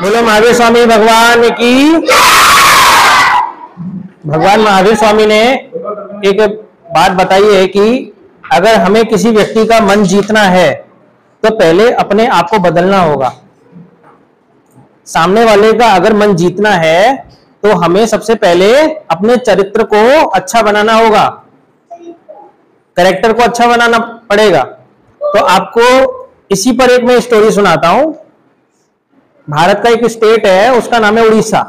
बोलो महावीर स्वामी भगवान की। भगवान महावीर स्वामी ने एक बात बताई है कि अगर हमें किसी व्यक्ति का मन जीतना है तो पहले अपने आप को बदलना होगा। सामने वाले का अगर मन जीतना है तो हमें सबसे पहले अपने चरित्र को अच्छा बनाना होगा, कैरेक्टर को अच्छा बनाना पड़ेगा। तो आपको इसी पर एक मैं स्टोरी सुनाता हूं। भारत का एक स्टेट है, उसका नाम है उड़ीसा।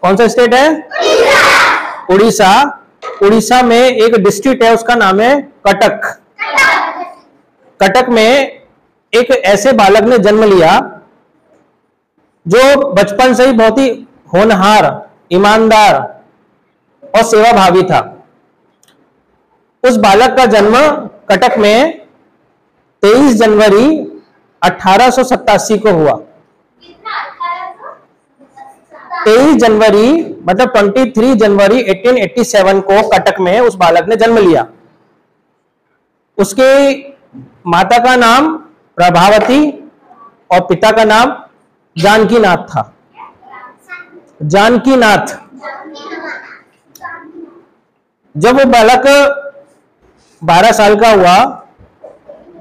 कौन सा स्टेट है? उड़ीसा। उड़ीसा में एक डिस्ट्रिक्ट है, उसका नाम है कटक। कटक में एक ऐसे बालक ने जन्म लिया जो बचपन से ही बहुत ही होनहार, ईमानदार और सेवाभावी था। उस बालक का जन्म कटक में 23 जनवरी 1887 को हुआ। 23 जनवरी मतलब 23 जनवरी 1887 को कटक में उस बालक ने जन्म लिया। उसके माता का नाम प्रभावती और पिता का नाम जानकीनाथ था। जानकीनाथ। जब वो बालक 12 साल का हुआ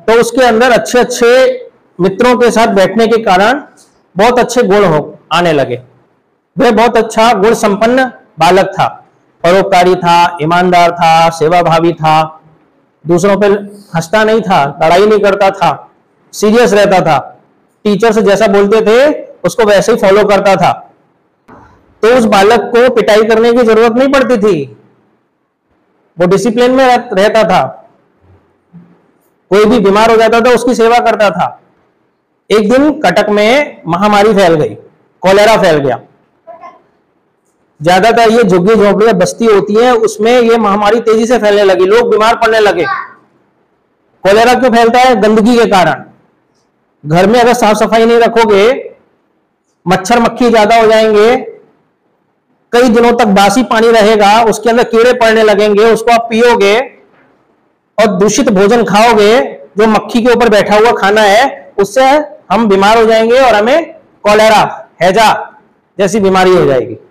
तो उसके अंदर अच्छे अच्छे मित्रों के साथ बैठने के कारण बहुत अच्छे गुण आने लगे। वह बहुत अच्छा गुण संपन्न बालक था, परोपकारी था, ईमानदार था, सेवाभावी था, दूसरों पर हंसता नहीं था, लड़ाई नहीं करता था, सीरियस रहता था, टीचर से जैसा बोलते थे उसको वैसे ही फॉलो करता था। तो उस बालक को पिटाई करने की जरूरत नहीं पड़ती थी, वो डिसिप्लिन में रहता था। कोई भी बीमार हो जाता था उसकी सेवा करता था। एक दिन कटक में महामारी फैल गई, कॉलेरा फैल गया। ज्यादातर ये झुग्गी झोपड़ियां बस्ती होती है, उसमें ये महामारी तेजी से फैलने लगी, लोग बीमार पड़ने लगे। कॉलेरा क्यों फैलता है? गंदगी के कारण। घर में अगर साफ सफाई नहीं रखोगे, मच्छर मक्खी ज्यादा हो जाएंगे, कई दिनों तक बासी पानी रहेगा, उसके अंदर कीड़े पड़ने लगेंगे, उसको आप पियोगे और दूषित भोजन खाओगे, जो मक्खी के ऊपर बैठा हुआ खाना है, उससे हम बीमार हो जाएंगे और हमें कॉलेरा, हैजा जैसी बीमारी हो जाएगी।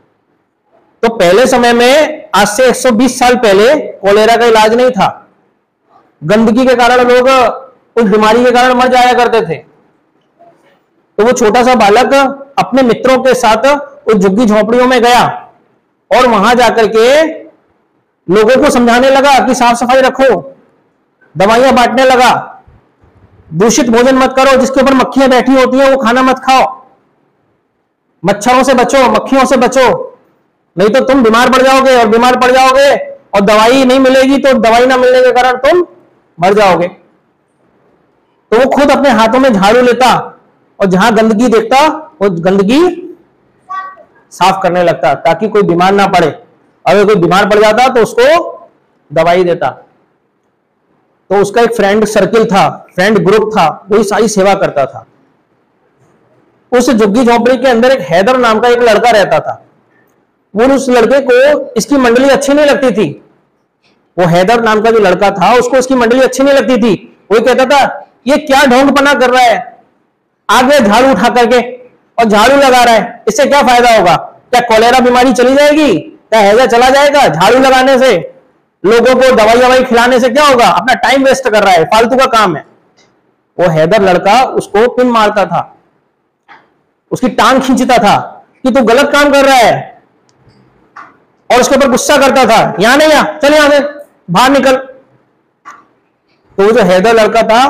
तो पहले समय में, आज से 120 साल पहले, कॉलेरा का इलाज नहीं था। गंदगी के कारण लोग उस बीमारी के कारण मर जाया करते थे। तो वो छोटा सा बालक अपने मित्रों के साथ उस झुग्गी झोपड़ियों में गया और वहां जाकर के लोगों को समझाने लगा कि साफ सफाई रखो, दवाइयां बांटने लगा, दूषित भोजन मत करो, जिसके ऊपर मक्खियां बैठी होती हैं वो खाना मत खाओ, मच्छरों से बचो, मक्खियों से बचो, नहीं तो तुम बीमार पड़ जाओगे, और बीमार पड़ जाओगे और दवाई नहीं मिलेगी तो दवाई ना मिलने के कारण तुम मर जाओगे। तो वो खुद अपने हाथों में झाड़ू लेता और जहां गंदगी देखता वो गंदगी साफ करने लगता ताकि कोई बीमार ना पड़े। अगर कोई बीमार पड़ जाता तो उसको दवाई देता। तो उसका एक फ्रेंड सर्किल था, फ्रेंड ग्रुप था, वही सारी सेवा करता था। उस झुग्गी झोपड़ी के अंदर एक हैदर नाम का एक लड़का रहता था। वो उस लड़के को इसकी मंडली अच्छी नहीं लगती थी। वो हैदर नाम का जो लड़का था उसको इसकी मंडली अच्छी नहीं लगती थी। वो कहता था ये क्या ढोंगपना कर रहा है, आगे झाड़ू उठा करके और झाड़ू लगा रहा है, इससे क्या फायदा होगा? क्या कॉलेरा बीमारी चली जाएगी? क्या हैजा चला जाएगा? झाड़ू लगाने से, लोगों को दवाई खिलाने से क्या होगा? अपना टाइम वेस्ट कर रहा है, फालतू का काम है। वो हैदर लड़का उसको पिन मारता था, उसकी टांग खींचता था कि तू गलत काम कर रहा है, और उसके ऊपर गुस्सा करता था, यहां नहीं आ, चल यहां से बाहर निकल। तो वो जो हैदर लड़का था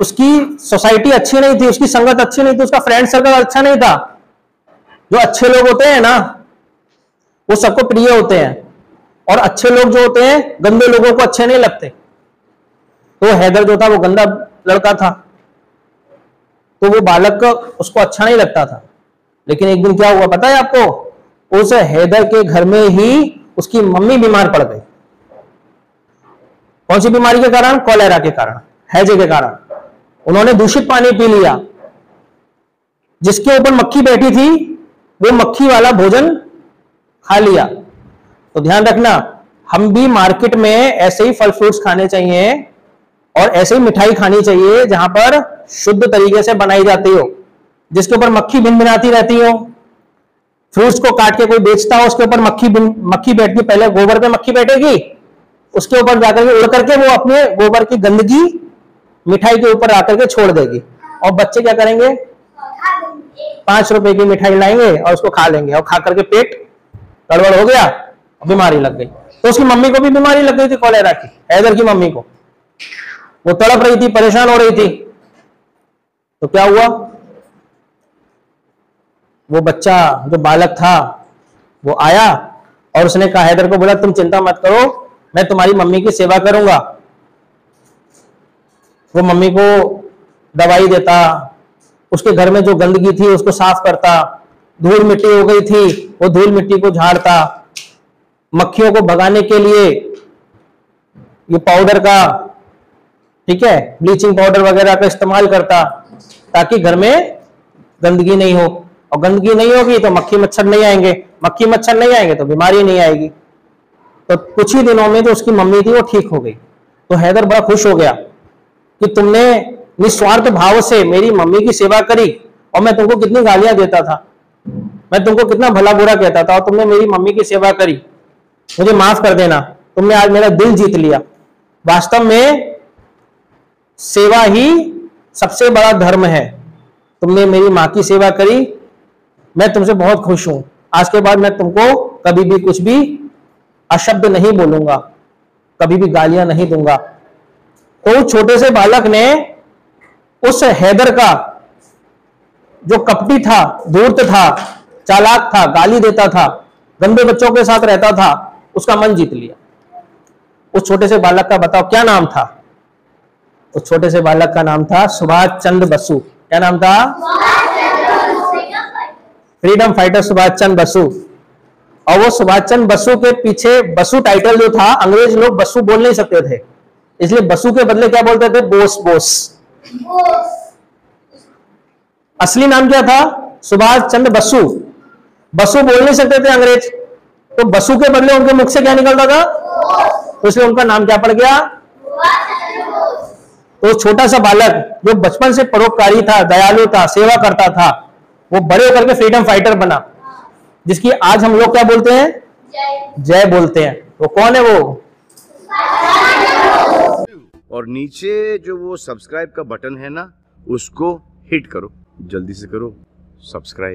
उसकी सोसाइटी अच्छी नहीं थी, उसकी संगत अच्छी नहीं थी, उसका फ्रेंड सर्कल अच्छा नहीं था। जो अच्छे लोग होते हैं ना वो सबको प्रिय होते हैं, और अच्छे लोग जो होते हैं गंदे लोगों को अच्छे नहीं लगते। तो हैदर जो था वो गंदा लड़का था, तो वो बालक उसको अच्छा नहीं लगता था। लेकिन एक दिन क्या हुआ पता है आपको? उस हैदर के घर में ही उसकी मम्मी बीमार पड़ गई। कौन सी बीमारी के कारण? कॉलेरा के कारण, हैजे के कारण। उन्होंने दूषित पानी पी लिया, जिसके ऊपर मक्खी बैठी थी वो मक्खी वाला भोजन खा लिया। तो ध्यान रखना, हम भी मार्केट में ऐसे ही फल फ्रूट्स खाने चाहिए और ऐसे ही मिठाई खानी चाहिए जहां पर शुद्ध तरीके से बनाई जाती हो। जिसके ऊपर मक्खी भिन भिनाती रहती हो, फ्रूट्स को काट के कोई बेचता हो, उसके ऊपर मक्खी बैठती, पहले गोबर पे मक्खी बैठेगी, उसके ऊपर जाकर के उड़ करके वो अपने गोबर की गंदगी मिठाई के ऊपर आकर के छोड़ देगी, और बच्चे क्या करेंगे, 5 रुपए की मिठाई लाएंगे और उसको खा लेंगे, और खा करके पेट गड़बड़ हो गया और बीमारी लग गई। तो उसकी मम्मी को भी बीमारी लग गई थी कॉलेरा की, हैदर की मम्मी को, वो तड़प रही थी, परेशान हो रही थी। तो क्या हुआ, वो बच्चा जो बालक था वो आया और उसने कहा, हैदर को बोला तुम चिंता मत करो, मैं तुम्हारी मम्मी की सेवा करूंगा। वो मम्मी को दवाई देता, उसके घर में जो गंदगी थी उसको साफ करता, धूल मिट्टी हो गई थी वो धूल मिट्टी को झाड़ता, मक्खियों को भगाने के लिए ये पाउडर का, ठीक है, ब्लीचिंग पाउडर वगैरह का इस्तेमाल करता, ताकि घर में गंदगी नहीं हो, और गंदगी नहीं होगी तो मक्खी मच्छर नहीं आएंगे, मक्खी मच्छर नहीं आएंगे तो बीमारी नहीं आएगी। तो कुछ ही दिनों में जो उसकी मम्मी थी वो ठीक हो गई। तो हैदर बड़ा खुश हो गया कि तुमने निस्वार्थ भाव से मेरी मम्मी की सेवा करी, और मैं तुमको कितनी गालियां देता था, मैं तुमको कितना भला बुरा कहता था, और तुमने मेरी मम्मी की सेवा करी, मुझे माफ कर देना, तुमने आज मेरा दिल जीत लिया। वास्तव में सेवा ही सबसे बड़ा धर्म है। तुमने मेरी माँ की सेवा करी, मैं तुमसे बहुत खुश हूं, आज के बाद मैं तुमको कभी भी कुछ भी अशब्द नहीं बोलूंगा, कभी भी गालियां नहीं दूंगा। तो उस छोटे से बालक ने उस हैदर का, जो कपटी था, धूर्त था, चालाक था, गाली देता था, गंदे बच्चों के साथ रहता था, उसका मन जीत लिया। उस छोटे से बालक का बताओ क्या नाम था? उस छोटे से बालक का नाम था सुभाष चंद्र बसु। क्या नाम था? Freedom fighter Subhash Chandra Basu. और वो सुभाष चंद्र बसु के पीछे बसु टाइटल जो था, अंग्रेज लोग बसु बोल नहीं सकते थे, इसलिए बसु के बदले क्या बोलते थे? बोस। बोस असली नाम क्या था? सुभाष चंद्र बसु। बसु बोल नहीं सकते थे अंग्रेज, तो बसु के बदले उनके मुख से क्या निकलता था? तो इसलिए उनका नाम क्या पड़ गया? तो छोटा सा बालक जो बचपन से परोपकारी था, दयालु था, सेवा करता था, वो बड़े होकर के फ्रीडम फाइटर बना, जिसकी आज हम लोग क्या बोलते हैं? जय बोलते हैं। वो कौन है वो? और नीचे जो वो सब्सक्राइब का बटन है ना, उसको हिट करो, जल्दी से करो सब्सक्राइब।